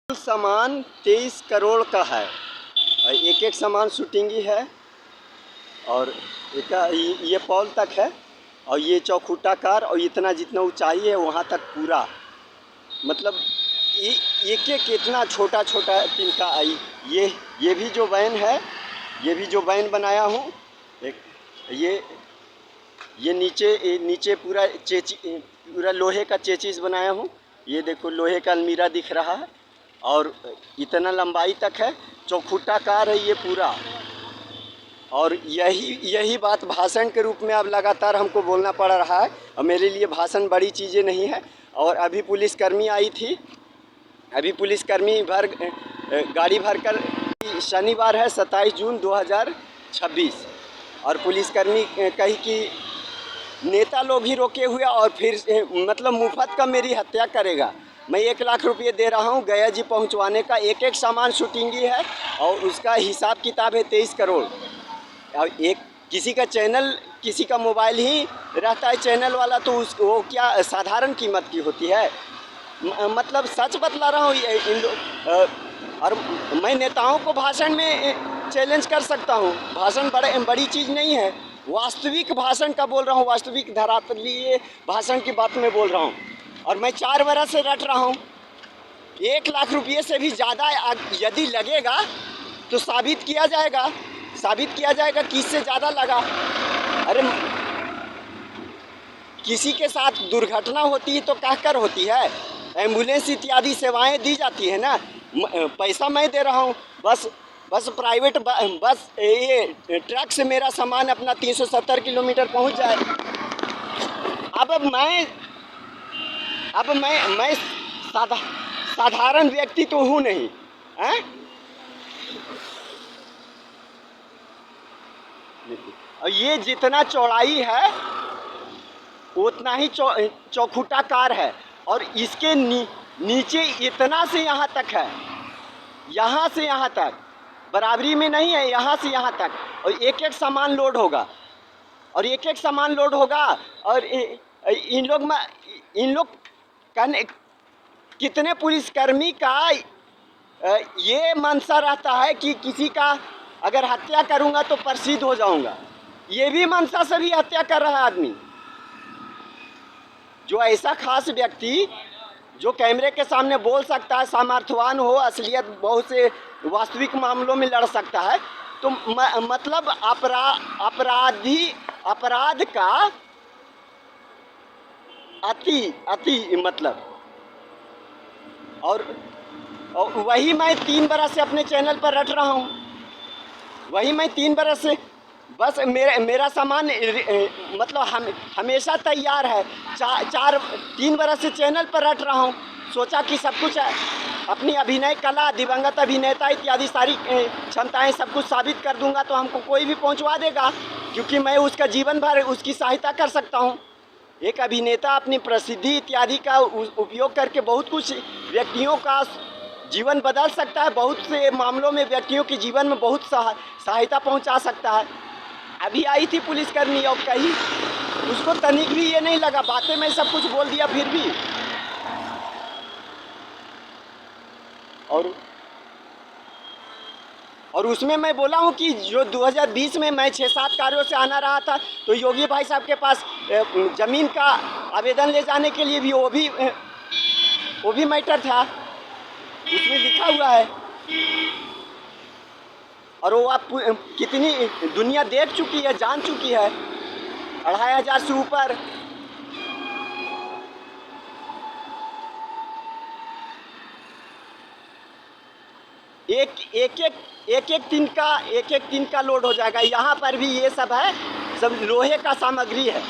सामान 23 करोड़ का है और एक एक सामान शूटिंग ही है। और ये पॉल तक है और ये चौखुटा कार और इतना जितना ऊंचाई है वहाँ तक पूरा, मतलब एक एक इतना छोटा छोटा तिनका। ये भी जो वैन है, ये भी जो वैन बनाया हूँ, एक ये नीचे पूरा लोहे का चेचिस बनाया हूँ। ये देखो लोहे का अलमीरा दिख रहा है और इतना लंबाई तक है, चौखुटा कार है ये पूरा। और यही बात भाषण के रूप में अब लगातार हमको बोलना पड़ रहा है और मेरे लिए भाषण बड़ी चीज़ें नहीं है। और अभी पुलिसकर्मी आई थी, अभी पुलिसकर्मी गाड़ी भर कर, शनिवार है 27 जून 2026, और पुलिसकर्मी कही कि नेता लोग ही रोके हुए और फिर मतलब मुफ्त का मेरी हत्या करेगा। मैं 1 लाख रुपये दे रहा हूँ गया जी पहुँचवाने का, एक एक सामान शूटिंग ही है और उसका हिसाब किताब है 23 करोड़। और एक किसी का चैनल, किसी का मोबाइल ही रहता है चैनल वाला, तो वो क्या साधारण कीमत की होती है? मतलब सच बतला रहा हूँ इन लोग। और मैं नेताओं को भाषण में चैलेंज कर सकता हूँ, भाषण बड़ी चीज़ नहीं है। वास्तविक भाषण का बोल रहा हूँ, वास्तविक धरातलीय भाषण की बात मैं बोल रहा हूँ। और मैं 4 बरस से रट रहा हूँ। 1 लाख रुपये से भी ज़्यादा यदि लगेगा तो साबित किया जाएगा किससे ज़्यादा लगा। अरे किसी के साथ दुर्घटना होती है तो कहकर होती है, एम्बुलेंस इत्यादि सेवाएं दी जाती है ना। पैसा मैं दे रहा हूँ, बस प्राइवेट बस ये ट्रक से मेरा सामान अपना 370 किलोमीटर पहुँच जाए। अब मैं साधारण व्यक्ति तो हूँ नहीं हैं? और ये जितना चौड़ाई है उतना ही चौखुटा कार है और इसके नीचे इतना से यहाँ तक है, यहाँ से यहाँ तक बराबरी में नहीं है, यहाँ से यहाँ तक। और एक एक सामान लोड होगा और इन लोग कहने कितने पुलिसकर्मी का ये मनसा रहता है कि किसी का अगर हत्या करूँगा तो प्रसिद्ध हो जाऊँगा। ये भी मनसा से भी हत्या कर रहा है आदमी। जो ऐसा खास व्यक्ति जो कैमरे के सामने बोल सकता है, सामर्थ्यवान हो, असलियत बहुत से वास्तविक मामलों में लड़ सकता है, तो मतलब अपराध का अति मतलब। और वही मैं 3 बरस से अपने चैनल पर रट रहा हूँ, वही मैं 3 बरस से बस मेरा सामान मतलब हमेशा तैयार है। 3 बरस से चैनल पर रट रहा हूँ, सोचा कि सब कुछ अपनी अभिनय कला, दिवंगत अभिनेता इत्यादि सारी क्षमताएं सब कुछ साबित कर दूंगा तो हमको कोई भी पहुंचवा देगा, क्योंकि मैं उसका जीवन भर उसकी सहायता कर सकता हूं। एक अभिनेता अपनी प्रसिद्धि इत्यादि का उपयोग करके बहुत कुछ व्यक्तियों का जीवन बदल सकता है, बहुत से मामलों में व्यक्तियों के जीवन में बहुत सहायता पहुंचा सकता है। अभी आई थी पुलिसकर्मी और कहीं उसको तनिक भी ये नहीं लगा, बातें मैं सब कुछ बोल दिया फिर भी। और उसमें मैं बोला हूँ कि जो 2020 में मैं 6-7 कार्यों से आना रहा था, तो योगी भाई साहब के पास ज़मीन का आवेदन ले जाने के लिए भी वो भी मैटर था, उसमें लिखा हुआ है। और वो आप कितनी दुनिया देख चुकी है, जान चुकी है, 2500 से ऊपर। एक एक तिनका लोड हो जाएगा। यहाँ पर भी ये सब है, सब लोहे का सामग्री है।